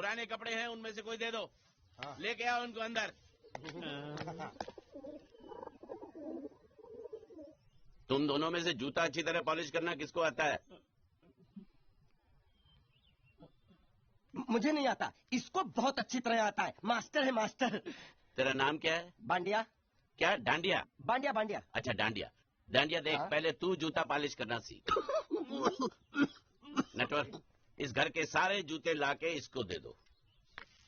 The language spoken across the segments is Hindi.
पुराने कपड़े हैं, उनमें से कोई दे दो। हाँ। लेके आओ उनको अंदर। तुम दोनों में से जूता अच्छी तरह पॉलिश करना किसको आता है? मुझे नहीं आता, इसको बहुत अच्छी तरह आता है। मास्टर है मास्टर। तेरा नाम क्या है? बांडिया। क्या? डांडिया? बांडिया बांडिया। अच्छा डांडिया। डांडिया देख, पहले तू जूता पॉलिश करना सीख। नटवर, इस घर के सारे जूते लाके इसको दे दो।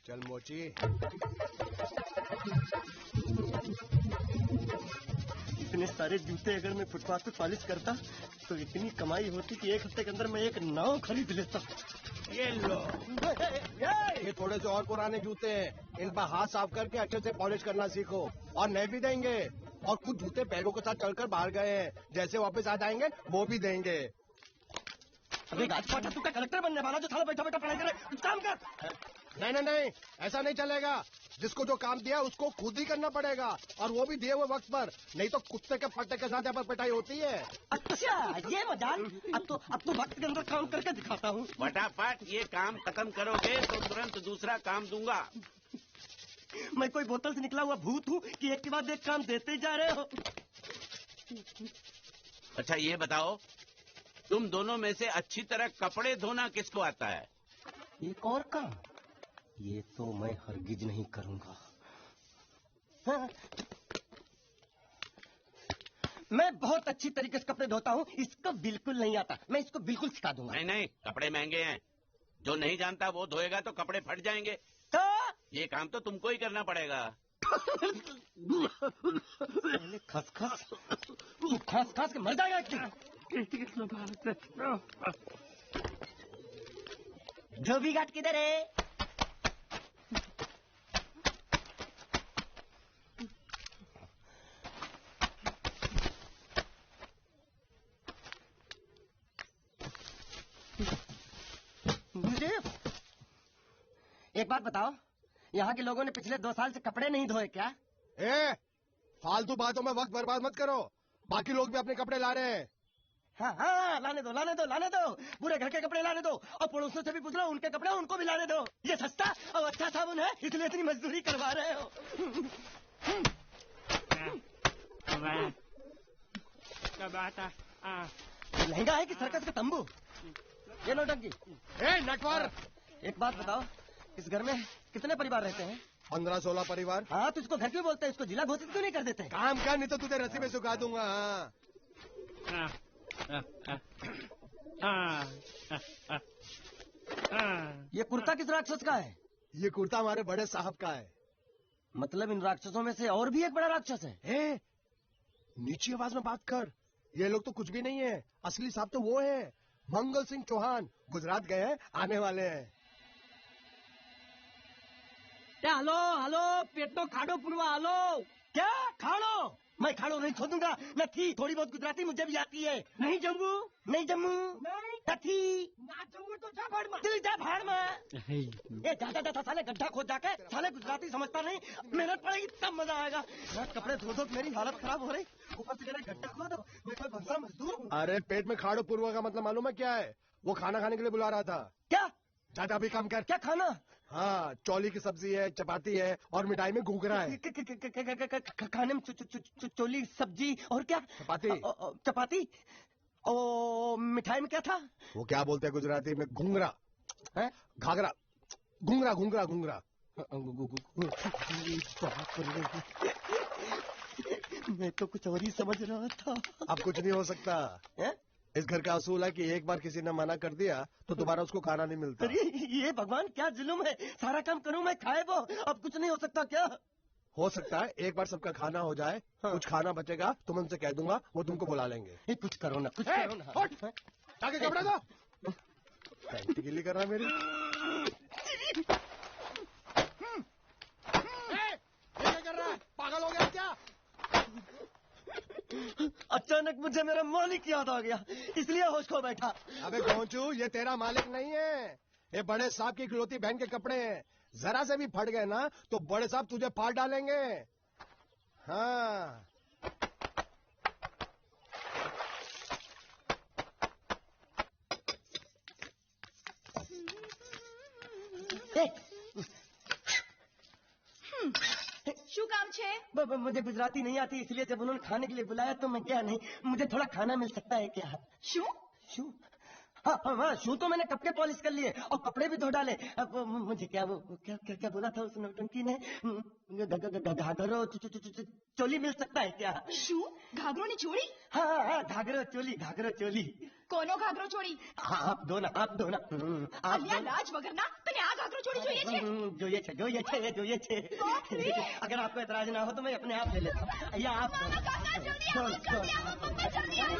चल मोची। इतने सारे जूते अगर मैं फुटपाथ पे पॉलिश करता तो इतनी कमाई होती कि एक हफ्ते के अंदर मैं एक नाव खरीद लेता। ये लो। ये थोड़े से और पुराने जूते हैं, इन पर हाथ साफ करके अच्छे से पॉलिश करना सीखो। और नए भी देंगे। और कुछ जूते पैरों के साथ चलकर बाहर गए हैं, जैसे वापस आ जाएंगे वो भी देंगे। अबे गाजपाटा, तू क्या कलेक्टर बनने वाला जो साला बैठा बैठा पढ़ाई करे? कुछ काम कर। नहीं, ऐसा नहीं चलेगा। जिसको जो काम दिया उसको खुद ही करना पड़ेगा, और वो भी दिए हुए वक्त पर, नहीं तो कुत्ते के फट्टे के साथ यहाँ पर पिटाई होती है। अच्छा ये मजाल। अब तो वक्त के अंदर काम करके दिखाता हूँ। फटाफट ये काम खत्म करोगे तो तुरंत दूसरा काम दूंगा। मैं कोई बोतल से निकला हुआ भूत हूँ कि एक के बाद एक काम देते जा रहे हो? अच्छा ये बताओ, तुम दोनों में से अच्छी तरह कपड़े धोना किसको आता है? एक और काम? ये तो मैं हरगिज नहीं करूंगा। हाँ। मैं बहुत अच्छी तरीके से कपड़े धोता हूँ, इसको बिल्कुल नहीं आता। मैं इसको बिल्कुल सिखा दूंगा। नहीं, कपड़े महंगे हैं। जो नहीं जानता वो धोएगा तो कपड़े फट जाएंगे। तो ये काम तो तुमको ही करना पड़ेगा। खस खस के मर जाएगा। धोबी घाट किधर है? एक बात बताओ, यहाँ के लोगों ने पिछले 2 साल से कपड़े नहीं धोए क्या? फालतू बातों में वक्त बर्बाद मत करो। बाकी लोग भी अपने कपड़े ला रहे हैं। हाँ, लाने दो। पूरे घर के कपड़े लाने दो, और पड़ोसियों से भी पूछ लो, उनके कपड़े उनको भी लाने दो। ये सस्ता और अच्छा साबुन है, इसलिए इतनी मजदूरी करवा रहे हो। लहंगा है कि सर्कस का तंबू? ये नौटंकी। नटवर, एक बात बताओ, इस घर में कितने परिवार रहते हैं? 15-16 परिवार। हाँ, तो इसको घर क्यों बोलते हैं? इसको जिला घोषित क्यों नहीं कर देते? काम कर, नहीं तो तुझे रस्सी में सुखा दूंगा। ये कुर्ता किस राक्षस का है? ये कुर्ता हमारे बड़े साहब का है। मतलब इन राक्षसों में से और भी एक बड़ा राक्षस है? नीची आवाज में बात कर। ये लोग तो कुछ भी नहीं है, असली साहब तो वो है, मंगल सिंह चौहान। गुजरात गए हैं, आने वाले हैं। हेलो, पेट तो खाड़ो पुरवा। हेलो, क्या खाड़ो? मैं खाड़ो नहीं खोदूंगा। न थी, थोड़ी बहुत गुजराती मुझे भी आती है। नहीं जम्मू थी ना जम्मू तो जा भाड़ में। ये जा साले गड्ढा खोद जाके। साले गुजराती समझता नहीं, मेहनत पड़ेगी तब मजा आएगा। कपड़े धो मेरी हालत खराब हो रही, ऊपर से गड्ढा खोदो। मैं कोई भंसा मजदूर हूँ? अरे पेट में खाड़ो पुरवा का मतलब मालूम है क्या है? वो खाना खाने के लिए बुला रहा था। क्या? ज्यादा भी काम कर। क्या खाना? हाँ, चौली की सब्जी है, चपाती है, और मिठाई में घूघरा है। खाने में चोली सब्जी और क्या? चपाती। ओ, मिठाई में क्या था? वो क्या बोलते हैं गुजराती में? घूंघरा है, घाघरा, घूंघरा। मैं तो कुछ और ही समझ रहा था। अब कुछ नहीं हो सकता है? इस घर का असूल है कि एक बार किसी ने मना कर दिया तो दोबारा उसको खाना नहीं मिलता। अरे ये भगवान क्या जुल्म है, सारा काम करूं मैं, खाए वो। अब कुछ नहीं हो सकता क्या? हो सकता है एक बार सबका खाना हो जाए। हाँ। कुछ खाना बचेगा तो मैं उनसे कह दूंगा, वो तुमको बुला लेंगे। कुछ करो ना, कुछ करो ना। ताकि कपड़े दो। पैंट गिल्ली कर रहा मेरी। क्या कर रहा है? पागल हो गया क्या? अचानक मुझे मेरा मालिक याद आ गया, इसलिए होश खो बैठा। अबे गोंचू, ये तेरा मालिक नहीं है, ये बड़े साहब की इकलौती बहन के कपड़े हैं। जरा से भी फट गए ना तो बड़े साहब तुझे फाड़ डालेंगे। हाँ, શું કામ છે? मुझे गुजराती नहीं आती, इसलिए जब उन्होंने खाने के लिए बुलाया तो मैं क्या नहीं, मुझे थोड़ा खाना मिल सकता है क्या? શું? शू? हाँ, शू तो मैंने कब के पॉलिश कर लिए और कपड़े भी धो डाले। अब मुझे क्या वो क्या क्या क्या बोला था उस नौटंकी ने? घाघरो चोली मिल सकता है क्या? શું? ઘાઘરોની ચોળી? हाँ, घाघरो चोली। કોનો ઘાઘરો ચોળી? हाँ, आप दो ना। અલ્યા લાજ વગરના તને આ ઘાઘરો ચોળી જોઈએ છે? જોઈએ છે। अगर आपको एतराज ना हो तो मैं अपने आप ले लेता हूँ। या आप ના, કાકા, જલ્દી આવો, જલ્દી આવો, પપ્પા, જલ્દી આવો।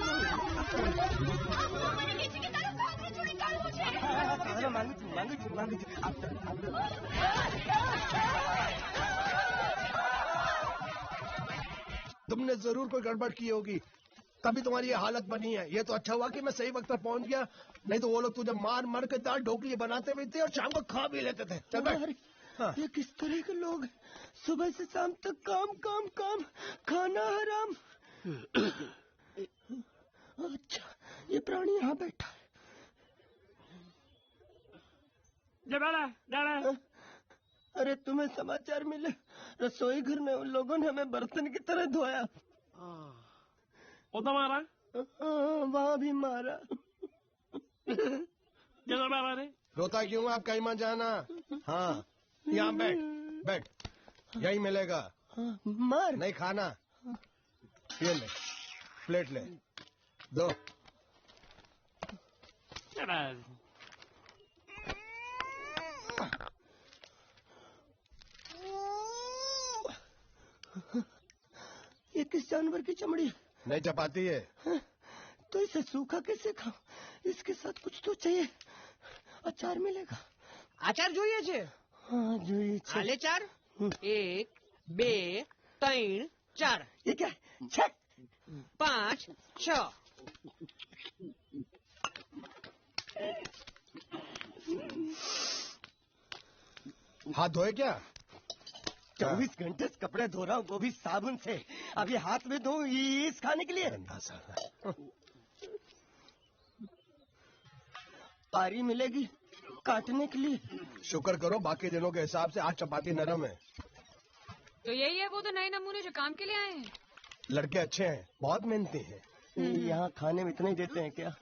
મને કહે છે કે તારો ઘાઘરો ચોળી કાઢવો છે। मांगू छू। आप तुमने जरूर कोई गड़बड़ की होगी, तभी तुम्हारी ये हालत बनी है। ये तो अच्छा हुआ कि मैं सही वक्त पर पहुंच गया, नहीं तो वो लोग तुझे मार के दाल ढोकली बनाते भी थे और शाम को खा भी लेते थे। चल बैठ। हाँ। ये किस तरह के लोग हैं? सुबह से शाम तक काम, खाना हराम। अच्छा, ये प्राणी यहाँ बैठा है। अरे तुम्हें समाचार मिले? रसोई घर में उन लोगों ने हमें बर्तन की तरह धोया। मारा? वहाँ भी मारा। रोता क्यों? आप कहीं मत जाना। हाँ, यहाँ बैठ, यही मिलेगा। मार नहीं खाना, ये ले, प्लेट ले, दो। ये किस जानवर की चमड़ी है? नहीं चपाती है। तो इसे सूखा कैसे खाऊं? इसके साथ कुछ तो चाहिए। अचार मिलेगा? આચાર જોઈએ છે? हाँ, જોઈએ છે। હાલે ચાર? 1 2 3 4 ये क्या है? 6 5 6 हाथ धोए क्या? 24 घंटे से कपड़े धो रहा हूँ, वो भी साबुन से। अब ये हाथ में धो इस खाने के लिए? पारी मिलेगी काटने के लिए? शुक्र करो बाकी दिनों के हिसाब से आज चपाती नरम है। तो यही है वो तो नए नमूने जो काम के लिए आए हैं। लड़के अच्छे हैं, बहुत मेहनती हैं। यहाँ खाने में इतना ही देते हैं क्या?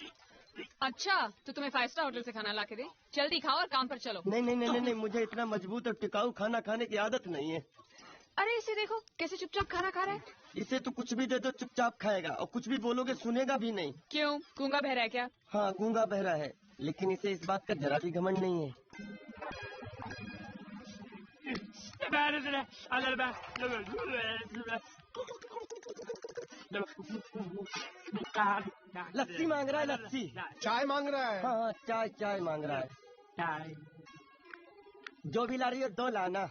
अच्छा, तो तुम्हें 5 स्टार होटल से खाना ला के दे? जल्दी खाओ और काम पर चलो। नहीं, मुझे इतना मजबूत और टिकाऊ खाना खाने की आदत नहीं है। अरे इसे देखो कैसे चुपचाप खाना खा रहा है। इसे तो कुछ भी दे दो चुपचाप खाएगा, और कुछ भी बोलोगे सुनेगा भी नहीं। क्यों, गूंगा बहरा है क्या? हाँ, गूंगा बहरा है, लेकिन इसे इस बात का जरा भी घमंड नहीं है। लस्सी मांग रहा है, लस्सी। चाय मांग रहा है। हाँ, चाय मांग रहा है। जो भी ला रही हो 2 लाना।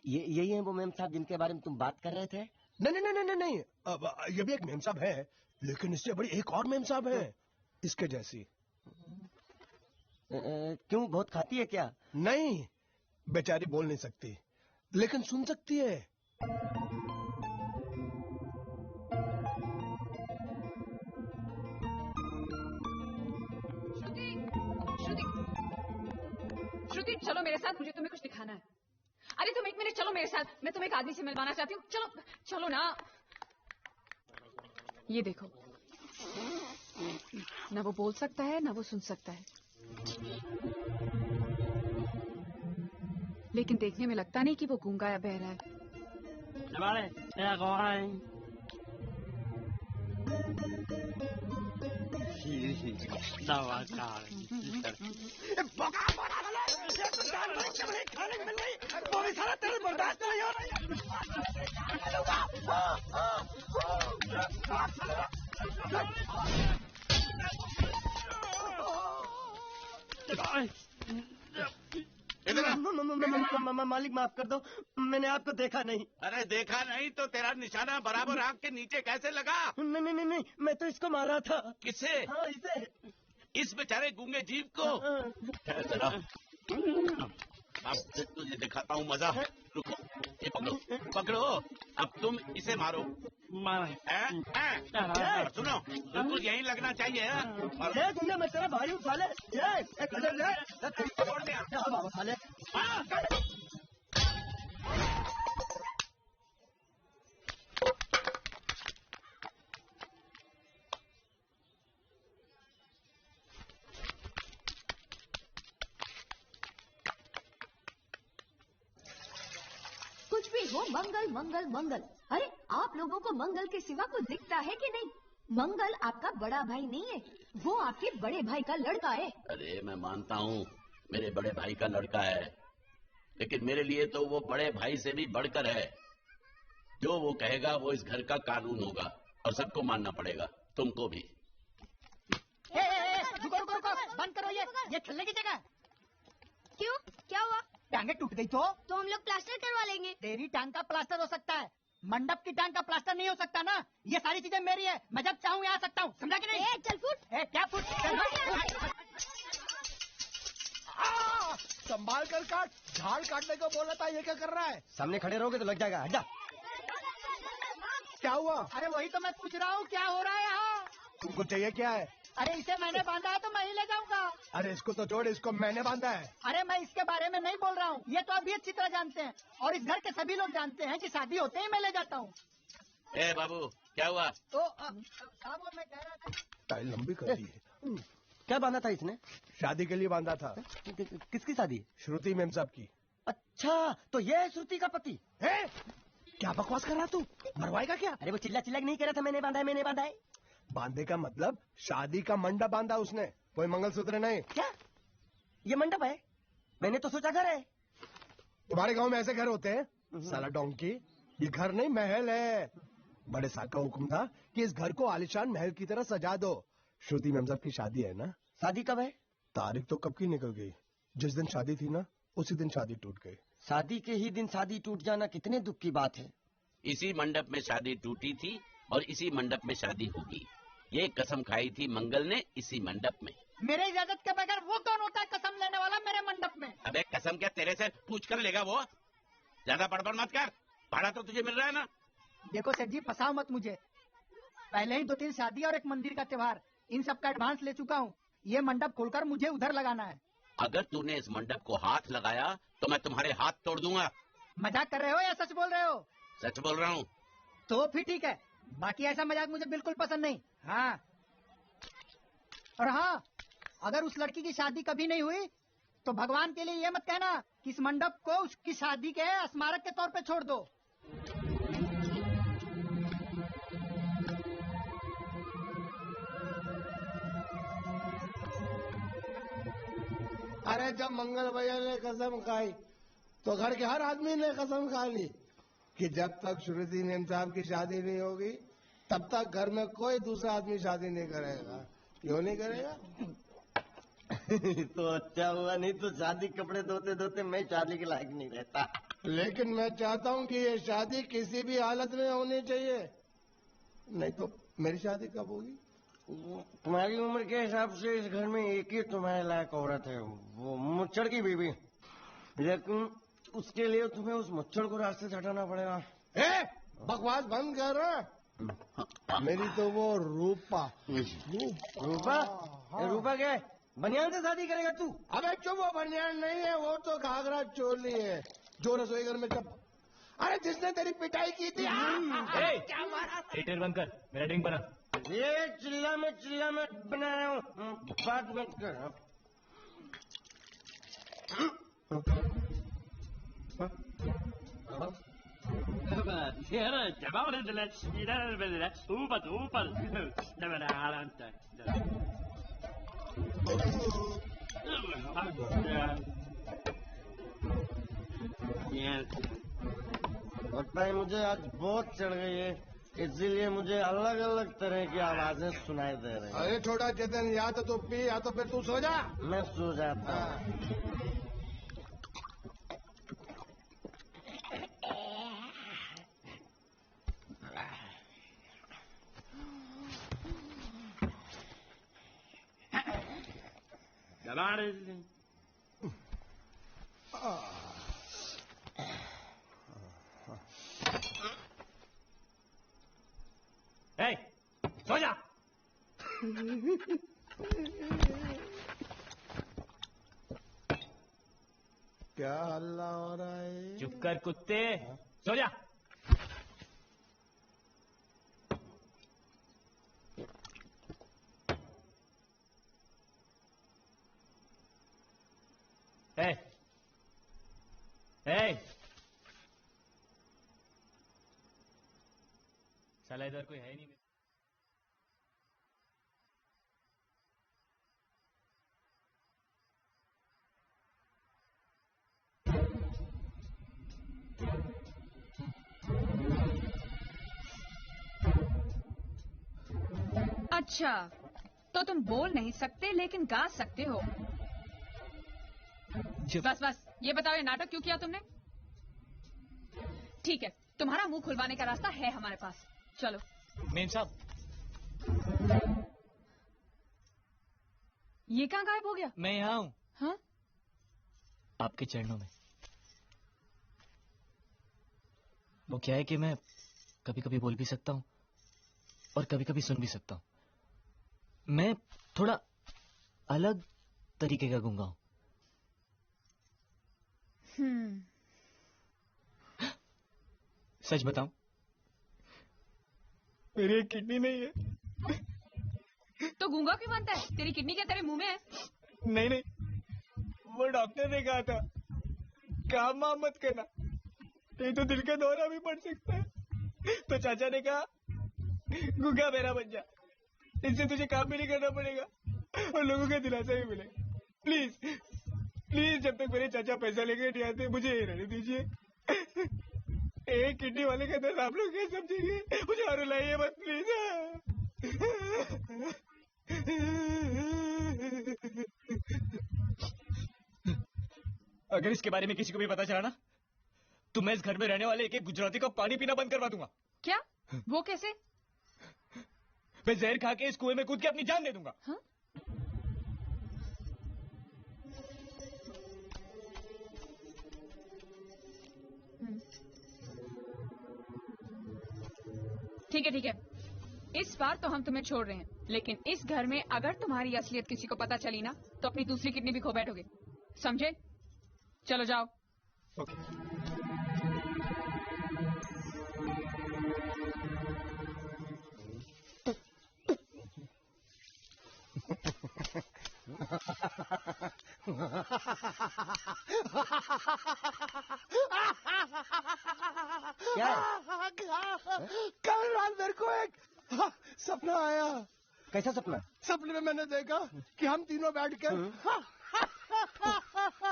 यही है वो मेम साहब जिनके बारे में तुम बात कर रहे थे? नहीं, अब ये भी एक मेम साहब है, लेकिन इससे बड़ी एक और मेम साहब है इसके जैसी। क्यों, बहुत खाती है क्या? नहीं, बेचारी बोल नहीं सकती, लेकिन सुन सकती है। श्रुति, चलो मेरे साथ, मुझे तुम्हें कुछ दिखाना है। अरे तुम 1 मिनट चलो मेरे साथ, मैं तुम्हें एक आदमी से मिलवाना चाहती हूँ। चलो ना। ये देखो, ना वो बोल सकता है ना वो सुन सकता है, लेकिन देखने में लगता नहीं कि वो गूंगा या बहरा है। खाने को मिल रही, वो भी सारा तेरे बर्दाश्त नहीं हो रही। मालिक माफ कर दो, मैंने आपको देखा नहीं। अरे देखा नहीं तो तेरा निशाना बराबर आँख के नीचे कैसे लगा? नहीं, मैं तो इसको मारा था। किसे? हाँ, इसे। इस बेचारे गूंगे जीव को? अब तुझे दिखाता हूँ मजा। रुको, ये पकड़ो। अब तुम इसे मारो। सुनो बिल्कुल यहीं लगना चाहिए हाँ? और ये तुमने मैं तेरा भाई उठा ले ये खड़े ले छोड़ दिया बाबा उठा ले कुछ भी हो मंगल मंगल मंगल। अरे आप लोगों को मंगल के सिवा कुछ दिखता है कि नहीं? मंगल आपका बड़ा भाई नहीं है, वो आपके बड़े भाई का लड़का है। अरे मैं मानता हूँ मेरे बड़े भाई का लड़का है, लेकिन मेरे लिए तो वो बड़े भाई से भी बढ़कर है। जो वो कहेगा वो इस घर का कानून होगा और सबको मानना पड़ेगा, तुमको भी। रुको रुको रुको बंद करो ये खेलने की जगह। क्यों, क्या हुआ? टांगे टूट गई तो हम लोग प्लास्टर करवा लेंगे। तेरी टांग का प्लास्टर हो सकता है, मंडप की टांग का प्लास्टर नहीं हो सकता ना। ये सारी चीजें मेरी है, मैं जब चाहूँ यहाँ आ सकता हूँ, समझा कि नहीं? चल फुट। क्या फुट? संभाल कर काट, झाड़ काटने को बोला था, ये क्या कर रहा है? सामने खड़े रहोगे तो लग जाएगा, हट जा। क्या हुआ? अरे वही तो मैं पूछ रहा हूँ, क्या हो रहा है यहाँ? तुमको चाहिए क्या है? अरे इसे मैंने बांधा है तो मैं ही ले जाऊंगा। अरे इसको तो छोड़, इसको मैंने बांधा है। अरे मैं इसके बारे में नहीं बोल रहा हूँ, ये तो अभी अच्छी तरह जानते हैं और इस घर के सभी लोग जानते हैं कि शादी होते ही मैं ले जाता हूँ। ए बाबू क्या हुआ? तो वो मैं कह रहा था, टाइल लंबी कर दी है। क्या बांधा था इसने? शादी के लिए बांधा था। किसकी शादी? श्रुति मेम साहब की। अच्छा, तो ये है श्रुति का पति? है? क्या बकवास कर रहा तू? मरवाएगा क्या? अरे वो चिल्ला चिल्ला नहीं कह रहा था मैंने बांधा है, मैंने बांधा है। बांधे का मतलब शादी का मंडप बांधा उसने, कोई मंगलसूत्र नहीं। क्या ये मंडप है? मैंने तो सोचा घर है। तुम्हारे गांव में ऐसे घर होते हैं साला डोंकी? ये घर नहीं महल है। बड़े साहब का हुक्म था कि इस घर को आलिशान महल की तरह सजा दो। श्रुति मेम साहब की शादी है ना? शादी कब है? तारीख तो कब की निकल गई, जिस दिन शादी थी ना उसी दिन शादी टूट गई। शादी के ही दिन शादी टूट जाना कितने दुख की बात है। इसी मंडप में शादी टूटी थी और इसी मंडप में शादी होगी। ये कसम खाई थी मंगल ने इसी मंडप में। मेरे इजाजत के बगैर वो कौन होता है कसम लेने वाला मेरे मंडप में? अबे कसम क्या तेरे से पूछ कर लेगा वो? ज्यादा बड़बड़ मत कर, भाड़ा तो तुझे मिल रहा है ना। देखो सेठ जी, फंसाओ मत मुझे। पहले ही 2-3 शादी और एक मंदिर का त्योहार, इन सब का एडवांस ले चुका हूँ। ये मंडप खोलकर मुझे उधर लगाना है। अगर तूने इस मंडप को हाथ लगाया तो मैं तुम्हारे हाथ तोड़ दूंगा। मजाक कर रहे हो या सच बोल रहे हो? सच बोल रहा हूँ। तो फिर ठीक है, बाकी ऐसा मजाक मुझे बिल्कुल पसंद नहीं। हाँ, और हाँ, अगर उस लड़की की शादी कभी नहीं हुई तो भगवान के लिए ये मत कहना कि इस मंडप को उसकी शादी के स्मारक के तौर पे छोड़ दो। अरे जब मंगल भैया ने कसम खाई तो घर के हर आदमी ने कसम खा ली कि जब तक श्रुति मेम साहब की शादी नहीं होगी तब तक घर में कोई दूसरा आदमी शादी नहीं करेगा। क्यों नहीं करेगा? तो अच्छा हुआ, नहीं तो शादी कपड़े धोते धोते मैं शादी के लायक नहीं रहता। लेकिन मैं चाहता हूँ कि ये शादी किसी भी हालत में होनी चाहिए, नहीं तो मेरी शादी कब होगी? तुम्हारी उम्र के हिसाब से इस घर में एक ही तुम्हारे लायक औरत है, वो मुच्छड़ की बीवी। लेकिन उसके लिए तुम्हें उस मुच्छड़ को रास्ते से हटाना पड़ेगा। बकवास बंद कर। मेरी तो वो रूपा। रूपा? रूपा क्या है? बनियान से शादी करेगा तू? अबे चुप, वो बनियान नहीं है, वो तो घाघरा चोली है जो रसोई घर में जब। अरे जिसने तेरी पिटाई की थी। क्या मारा? थिएटर बंद कर, मेरा ड्रिंक बना। ये चिल्ला में बना रहा हूँ, बात मत कर। लगता है मुझे आज बहुत चढ़ गई है, इसीलिए मुझे अलग अलग तरह की आवाजें सुनाई दे रही हैं। अरे छोटा चेतन, या तो तू पी या तो फिर तू सो जा। मैं सो जाता हूँ। क्या हल्ला हो रहा है? चुप कर कुत्ते, सो जा। ए, साला इधर कोई है नहीं। अच्छा, तो तुम बोल नहीं सकते लेकिन गा सकते हो। बस बस, ये बताओ ये नाटक क्यों किया तुमने? ठीक है, तुम्हारा मुंह खुलवाने का रास्ता है हमारे पास। चलो। मेम साहब, ये कहाँ गायब हो गया? मैं यहाँ हूँ। हाँ? आपके चरणों में। वो क्या है कि मैं कभी कभी बोल भी सकता हूँ और कभी कभी सुन भी सकता हूँ। मैं थोड़ा अलग तरीके का गूंगा हूँ। सच बताऊं, मेरी एक किडनी नहीं है। तो गूंगा क्यों बनता है? तेरी किडनी क्या तेरे मुंह में है? नहीं नहीं, वो डॉक्टर ने कहा था काम वाम मत करना, नहीं तो दिल का दौरा भी पड़ सकता है। तो चाचा ने कहा गूंगा मेरा बन जा, इससे तुझे काम भी नहीं करना पड़ेगा और लोगों का दिलासा भी मिलेगा। प्लीज प्लीज, जब तक मेरे चाचा पैसा लेके नहीं आते मुझे ये रहने दीजिए। एक किडनी वाले का दर्द आप लोग क्या समझेंगे? मुझे और रुलाइए मत प्लीज। अगर इसके बारे में किसी को भी पता चला ना, तो मैं इस घर में रहने वाले एक एक गुजराती को पानी पीना बंद करवा दूंगा। क्या? वो कैसे? मैं जहर खा के इस कुएं में कूद के अपनी जान दे दूंगा। हाँ? ठीक है ठीक है, इस बार तो हम तुम्हें छोड़ रहे हैं, लेकिन इस घर में अगर तुम्हारी असलियत किसी को पता चली ना, तो अपनी दूसरी किडनी भी खो बैठोगे, समझे? चलो जाओ। क्या है? कल रात मेरे को एक सपना आया। कैसा सपना? सपने में मैंने देखा कि हम तीनों बैठ कर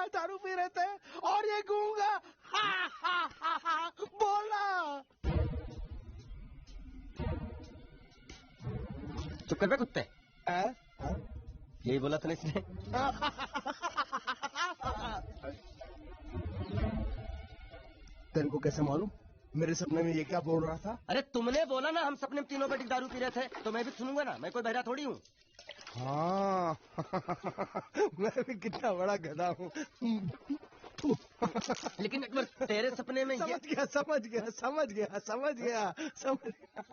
दारू पी रहे थे और ये गूंगा बोला। चुप कर बे कुत्ते। यही बोला था इसने। तेरे को कैसे मालूम मेरे सपने में ये क्या बोल रहा था? अरे तुमने बोला ना हम सपने में तीनों बैठ के दारू पी रहे थे, तो मैं भी सुनूंगा ना, मैं कोई बहरा थोड़ी हूँ। हाँ मैं भी कितना बड़ा गधा हूँ। लेकिन एक बार तेरे सपने में समझ गया समझ गया समझ गया समझ गया समझ गया।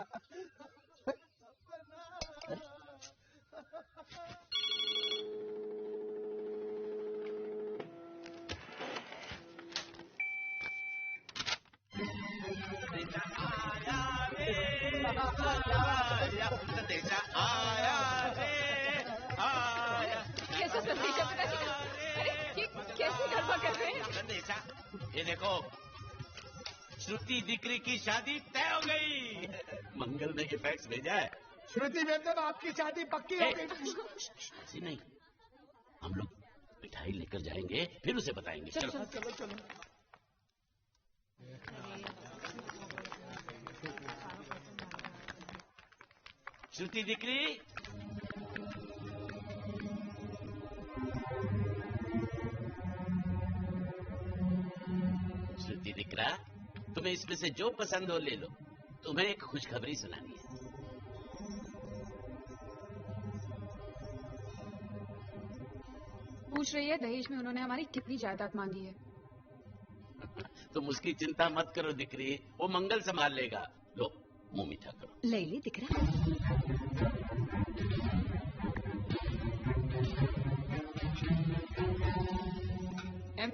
कैसा संदेशा पिताजी का? अरे ये कैसे गरबा कर रहे हैं? संदेशा, ये देखो, श्रुति दिक्री की शादी तय हो गई। मंगल ने ये फैक्स भेजा है। श्रुति बेगम आपकी शादी पक्की हो गई। ऐसी नहीं, हम लोग मिठाई लेकर जाएंगे फिर उसे बताएंगे। चलो चलो चलो। श्रुति दिक्री, श्रुति दिक्रा, तुम्हें इसमें से जो पसंद हो ले लो। तुम्हें एक खुशखबरी सुनानी है। पूछ रही है दहेज में उन्होंने हमारी कितनी जायदाद मांगी है। तुम उसकी चिंता मत करो दिक्री, वो मंगल संभाल लेगा। लो मुंह मीठा करो। ले ले दिख रहा।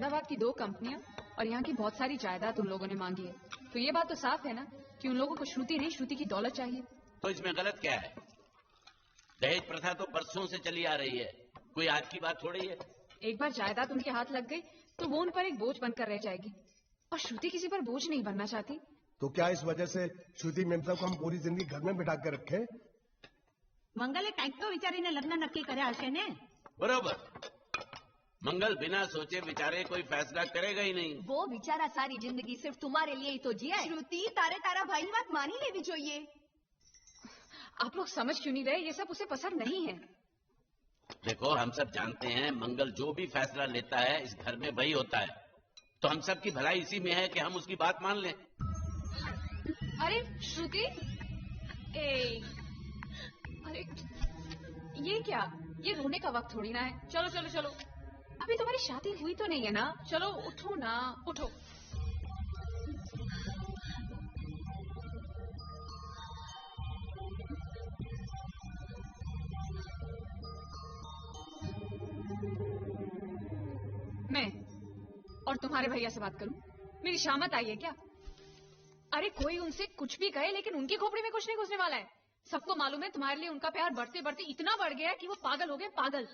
अहमदाबाद की 2 कंपनियां और यहाँ की बहुत सारी जायदाद उन लोगों ने मांगी है। तो ये बात तो साफ है ना कि उन लोगों को श्रुति नहीं, श्रुति की दौलत चाहिए। तो इसमें गलत क्या है? दहेज प्रथा तो बरसों से चली आ रही है, कोई आज की बात थोड़ी है। एक बार जायदाद उनके हाथ लग गई तो वो उन पर एक बोझ बनकर रह जाएगी, और श्रुति किसी पर बोझ नहीं बनना चाहती। तो क्या इस वजह से श्रुति मेमसा को हम पूरी जिंदगी घर में बिठा कर रखे? મંગલે કંઈક તો વિચારીને લગ્ન નક્કી કર્યા હશે ને? बरोबर। मंगल बिना सोचे विचारे कोई फैसला करेगा ही नहीं। वो बेचारा सारी जिंदगी सिर्फ तुम्हारे लिए ही तो जिया है। श्रुति तारे तारा भाई की बात मानी लेनी चाहिए। आप लोग समझ क्यों नहीं रहे? ये सब उसे पसंद नहीं है। देखो, हम सब जानते हैं मंगल जो भी फैसला लेता है इस घर में वही होता है, तो हम सब की भलाई इसी में है कि हम उसकी बात मान लें। अरे श्रुति, अरे ये क्या? ये रोने का वक्त थोड़ी ना है। चलो चलो चलो, अभी तुम्हारी शादी हुई तो नहीं है ना? चलो उठो ना, उठो। मैं और तुम्हारे भैया से बात करूं? मेरी शामत आई है क्या? अरे कोई उनसे कुछ भी कहे, लेकिन उनकी खोपड़ी में कुछ नहीं घुसने वाला है। सबको मालूम है तुम्हारे लिए उनका प्यार बढ़ते बढ़ते इतना बढ़ गया है कि वो पागल हो गए, पागल।